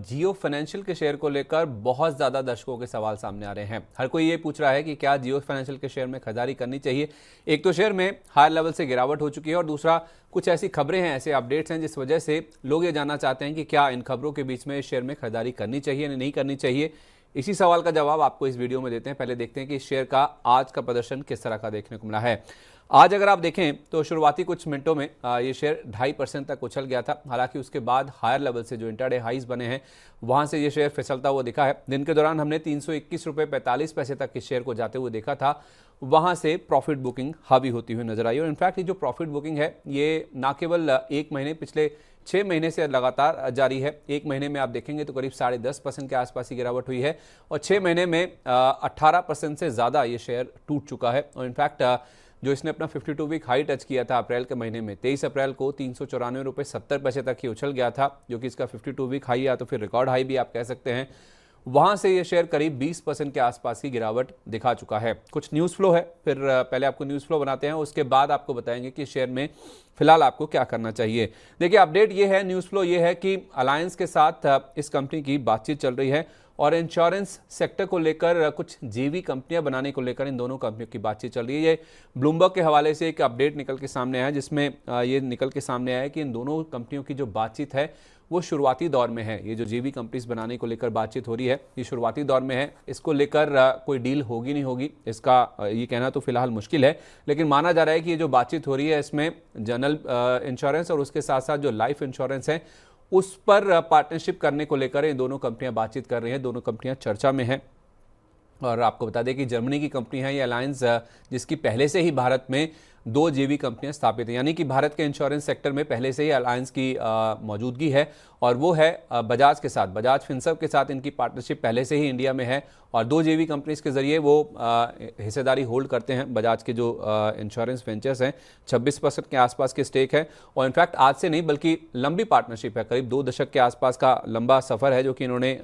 जियो financial के share को लेकर बहुत ज़्यादा दर्शकों के सवाल सामने आ रहे हैं। हर कोई ये पूछ रहा है कि क्या जियो फाइनेंशियल के शेयर में खरीदारी करनी चाहिए। एक तो शेयर में हायर लेवल से गिरावट हो चुकी है और दूसरा कुछ ऐसी खबरें हैं, ऐसे अपडेट्स हैं जिस वजह से लोग ये जानना चाहते हैं कि क्या इन खबरों के बीच में शेयर में खरीदारी करनी चाहिए या नहीं करनी चाहिए। इसी सवाल का जवाब आपको इस वीडियो में देते हैं। पहले देखते हैं कि इस शेयर का आज का प्रदर्शन किस तरह का देखने को मिला है। आज अगर आप देखें तो शुरुआती कुछ मिनटों में ये शेयर 2.5% तक उछल गया था। हालांकि उसके बाद हायर लेवल से जो इंटरडे हाइज बने हैं वहां से ये शेयर फिसलता हुआ दिखा है। दिन के दौरान हमने 321 रुपये 45 पैसे तक इस शेयर को जाते हुए देखा था। वहां से प्रॉफिट बुकिंग हावी होती हुई नजर आई और इनफैक्ट ये जो प्रॉफिट बुकिंग है ये ना केवल एक महीने, पिछले 6 महीने से लगातार जारी है। एक महीने में आप देखेंगे तो करीब 10.5% के आसपास ही गिरावट हुई है और 6 महीने में 18% से ज़्यादा ये शेयर टूट चुका है। और इनफैक्ट जो इसने अपना 52 वीक हाई टच किया था अप्रैल के महीने में 23 अप्रैल को 394 रुपये 70 पैसे तक ही उछल गया था, जो कि इसका 52 वीक हाई या तो फिर रिकॉर्ड हाई भी आप कह सकते हैं। वहां से ये शेयर करीब 20% के आसपास की गिरावट दिखा चुका है। कुछ न्यूज़ फ्लो है, फिर पहले आपको न्यूज़ फ्लो बनाते हैं, उसके बाद आपको बताएंगे कि शेयर में फिलहाल आपको क्या करना चाहिए। देखिए, अपडेट ये है, न्यूज़ फ्लो ये है कि अलायंस के साथ इस कंपनी की बातचीत चल रही है और इंश्योरेंस सेक्टर को लेकर कुछ जीवी कंपनियां बनाने को लेकर इन दोनों कंपनियों की बातचीत चल रही है। ये ब्लूमबर्ग के हवाले से एक अपडेट निकल के सामने आया, जिसमें ये निकल के सामने आया है कि इन दोनों कंपनियों की जो बातचीत है वो शुरुआती दौर में है। ये जो जीवी कंपनीज बनाने को लेकर बातचीत हो रही है ये शुरुआती दौर में है। इसको लेकर कोई डील होगी नहीं होगी इसका ये कहना तो फिलहाल मुश्किल है, लेकिन माना जा रहा है कि ये जो बातचीत हो रही है इसमें जनरल इंश्योरेंस और उसके साथ साथ जो लाइफ इंश्योरेंस है उस पर पार्टनरशिप करने को लेकर ये दोनों कंपनियां बातचीत कर रही हैं। दोनों कंपनियां चर्चा में हैं और आपको बता दें कि जर्मनी की कंपनी है ये अलायंस, जिसकी पहले से ही भारत में 2 जीवी कंपनियां स्थापित हैं, यानी कि भारत के इंश्योरेंस सेक्टर में पहले से ही अलायंस की मौजूदगी है और वो है बजाज के साथ, बजाज फिनसर्व के साथ इनकी पार्टनरशिप पहले से ही इंडिया में है और 2 जीवी कंपनीज के जरिए वो हिस्सेदारी होल्ड करते हैं। बजाज के जो इंश्योरेंस वेंचर्स हैं 26% के आसपास के स्टेक है और इनफैक्ट आज से नहीं बल्कि लंबी पार्टनरशिप है, करीब 2 दशक के आसपास का लंबा सफ़र है जो कि इन्होंने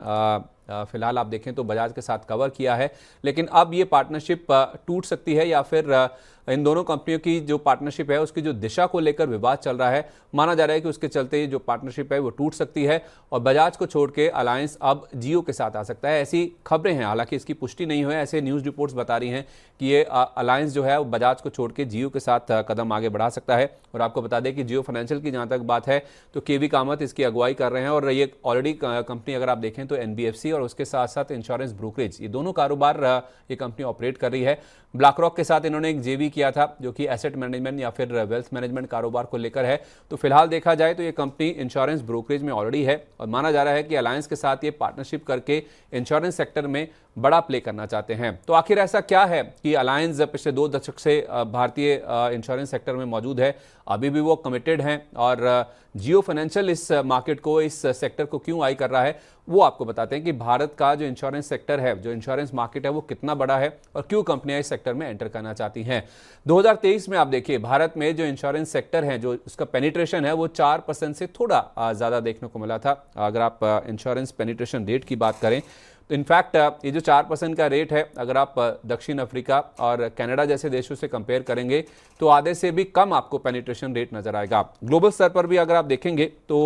फिलहाल आप देखें तो बजाज के साथ कवर किया है। लेकिन अब ये पार्टनरशिप टूट सकती है या फिर इन दोनों कंपनियों की जो पार्टनरशिप है उसकी जो दिशा को लेकर विवाद चल रहा है, माना जा रहा है कि उसके चलते जो पार्टनरशिप है वो टूट सकती है और बजाज को छोड़ के अलायंस अब जियो के साथ आ सकता है। ऐसी खबरें हैं, हालांकि इसकी पुष्टि नहीं हुई है। ऐसे न्यूज़ रिपोर्ट्स बता रही हैं कि ये अलायंस जो है वो बजाज को छोड़ के जियो के साथ कदम आगे बढ़ा सकता है। और आपको बता दें कि जियो फाइनेंशियल की जहाँ तक बात है तो केवी कामत इसकी अगुवाई कर रहे हैं और ये ऑलरेडी कंपनी अगर आप देखें तो एनबीएफसी और उसके साथ साथ इंश्योरेंस ब्रोकरेज, ये दोनों कारोबार ये कंपनी ऑपरेट कर रही है। ब्लैक रॉक के साथ इन्होंने एक जेवी किया था जो कि एसेट मैनेजमेंट या फिर वेल्थ मैनेजमेंट कारोबार को लेकर है। तो फिलहाल देखा जाए तो ये कंपनी इंश्योरेंस ब्रोकरेज में ऑलरेडी है और माना जा रहा है कि अलायंस के साथ ये पार्टनरशिप करके इंश्योरेंस सेक्टर में बड़ा प्ले करना चाहते हैं। तो आखिर ऐसा क्या है कि अलायंस पिछले 2 दशक से भारतीय इंश्योरेंस सेक्टर में मौजूद है, अभी भी वो कमिटेड हैं और जियो फाइनेंशियल इस मार्केट को, इस सेक्टर को क्यों आई कर रहा है वो आपको बताते हैं कि भारत का जो इंश्योरेंस सेक्टर है, जो इंश्योरेंस मार्केट है वो कितना बड़ा है और क्यों कंपनियां इस सेक्टर में एंटर करना चाहती हैं। 2023 में आप देखिए भारत में जो इंश्योरेंस सेक्टर है, जो उसका पेनिट्रेशन है वो 4% से थोड़ा ज़्यादा देखने को मिला था। अगर आप इंश्योरेंस पेनिट्रेशन रेट की बात करें तो इनफैक्ट ये जो 4% का रेट है, अगर आप दक्षिण अफ्रीका और कनाडा जैसे देशों से कंपेयर करेंगे तो आधे से भी कम आपको पेनिट्रेशन रेट नजर आएगा। ग्लोबल स्तर पर भी अगर आप देखेंगे तो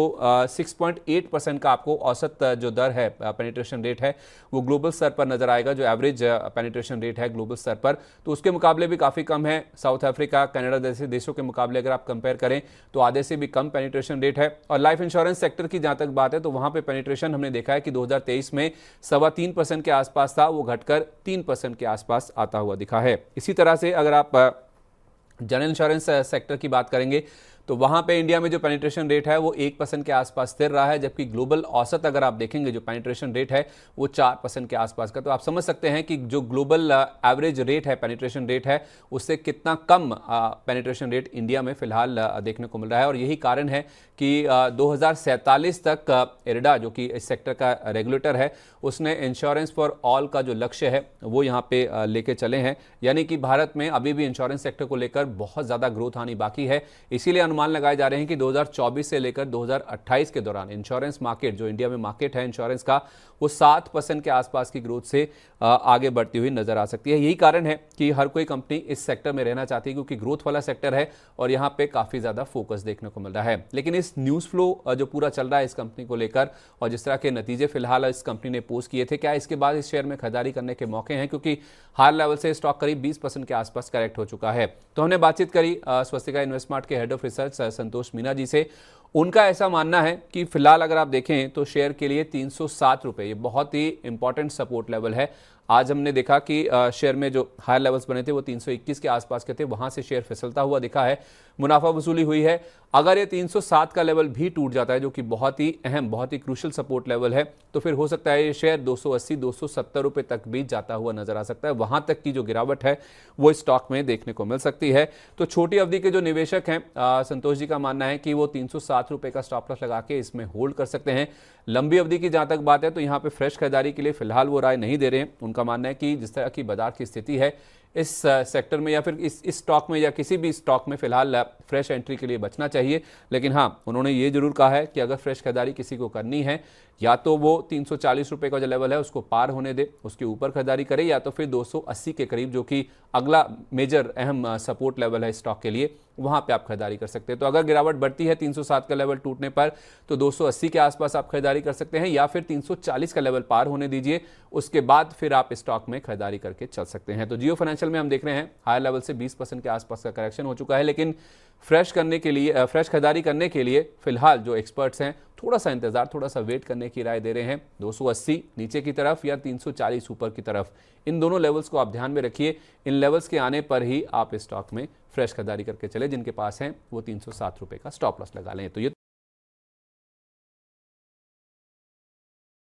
6.8% का आपको औसत जो दर है, पेनिट्रेशन रेट है, वो ग्लोबल स्तर पर नजर आएगा। जो एवरेज पेनिट्रेशन रेट है ग्लोबल स्तर पर तो उसके मुकाबले भी काफ़ी कम है। साउथ अफ्रीका, कनाडा जैसे देशों के मुकाबले अगर आप कंपेयर करें तो आधे से भी कम पेनिट्रेशन रेट है। और लाइफ इंश्योरेंस सेक्टर की जहाँ तक बात है तो वहाँ पर पेनिट्रेशन हमने देखा है कि 2023 में 3% के आसपास था, वो घटकर 3% के आसपास आता हुआ दिखा है। इसी तरह से अगर आप जनरल इंश्योरेंस सेक्टर की बात करेंगे तो वहाँ पे इंडिया में जो पेनिट्रेशन रेट है वो 1% के आसपास स्थिर रहा है, जबकि ग्लोबल औसत अगर आप देखेंगे जो पेनिट्रेशन रेट है वो 4% के आसपास का। तो आप समझ सकते हैं कि जो ग्लोबल एवरेज रेट है, पेनिट्रेशन रेट है, उससे कितना कम पेनिट्रेशन रेट इंडिया में फिलहाल देखने को मिल रहा है। और यही कारण है कि 2047 तक इरडा जो कि इस सेक्टर का रेगुलेटर है उसने इंश्योरेंस फॉर ऑल का जो लक्ष्य है वो यहाँ पे लेके चले हैं, यानी कि भारत में अभी भी इंश्योरेंस सेक्टर को लेकर बहुत ज़्यादा ग्रोथ आनी बाकी है। इसीलिए अनुमान लगाए जा रहे हैं कि 2024 से लेकर 2028 के दौरान इंश्योरेंस मार्केट, जो इंडिया में मार्केट है इंश्योरेंस का, वो 7% के आसपास की ग्रोथ से आगे बढ़ती हुई नजर आ सकती है। यही कारण है कि हर कोई कंपनी इस सेक्टर में रहना चाहती है क्योंकि ग्रोथ वाला सेक्टर है और यहाँ पे काफ़ी ज़्यादा फोकस देखने को मिल रहा है। लेकिन इस न्यूज़ फ्लो जो पूरा चल रहा है इस कंपनी को लेकर और जिस तरह के नतीजे फिलहाल इस कंपनी ने पोस्ट किए थे, क्या इसके बाद इस शेयर में खरीदारी करने के मौके हैं? क्योंकि हायर लेवल से स्टॉक करीब 20% के आसपास करेक्ट हो चुका है। तो हमने बातचीत करी स्वस्तिका इन्वेस्टमार्ट के हेड ऑफ रिसर्च संतोष मीना जी से। उनका ऐसा मानना है कि फिलहाल अगर आप देखें तो शेयर के लिए 307 रुपये ये बहुत ही इंपॉर्टेंट सपोर्ट लेवल है। आज हमने देखा कि शेयर में जो हायर लेवल्स बने थे वो 321 के आसपास के थे, वहां से शेयर फिसलता हुआ दिखा है, मुनाफा वसूली हुई है। अगर ये 307 का लेवल भी टूट जाता है, जो कि बहुत ही अहम, बहुत ही क्रूशल सपोर्ट लेवल है, तो फिर हो सकता है ये शेयर 280-270 रुपये तक भी जाता हुआ नजर आ सकता है। वहां तक की जो गिरावट है वो स्टॉक में देखने को मिल सकती है। तो छोटी अवधि के जो निवेशक हैं, संतोष जी का मानना है कि वो 307 रुपये का स्टॉप लॉस लगा के इसमें होल्ड कर सकते हैं। लंबी अवधि की जहां तक बात है तो यहाँ पे फ्रेश खरीदारी के लिए फिलहाल वो राय नहीं दे रहे हैं। उनका मानना है कि जिस तरह की बाजार की स्थिति है इस सेक्टर में या फिर इस स्टॉक में या किसी भी स्टॉक में फिलहाल फ्रेश एंट्री के लिए बचना चाहिए। लेकिन हाँ, उन्होंने ये जरूर कहा है कि अगर फ्रेश खरीदारी किसी को करनी है या तो वो 340 रुपये का जो लेवल है उसको पार होने दे, उसके ऊपर खरीदारी करे, या तो फिर 280 के करीब जो कि अगला मेजर अहम सपोर्ट लेवल है स्टॉक के लिए, वहां पे आप खरीदारी कर सकते हैं। तो अगर गिरावट बढ़ती है 307 का लेवल टूटने पर तो 280 के आसपास आप खरीदारी कर सकते हैं, या फिर 340 का लेवल पार होने दीजिए, उसके बाद फिर आप स्टॉक में खरीदारी करके चल सकते हैं। तो जियो फाइनेंशियल में हम देख रहे हैं हायर लेवल से 20% के आसपास का करेक्शन हो चुका है, लेकिन फ्रेश खरीदारी करने के लिए फिलहाल जो एक्सपर्ट्स हैं थोड़ा सा इंतजार, थोड़ा सा वेट करने की राय दे रहे हैं। 280 नीचे की तरफ या 340 ऊपर की तरफ, इन दोनों लेवल्स को आप ध्यान में रखिए। इन लेवल्स के आने पर ही आप स्टॉक में फ्रेश खरीदारी करके चले। जिनके पास है वो 307 रुपये का स्टॉप लॉस लगा लें। तो ये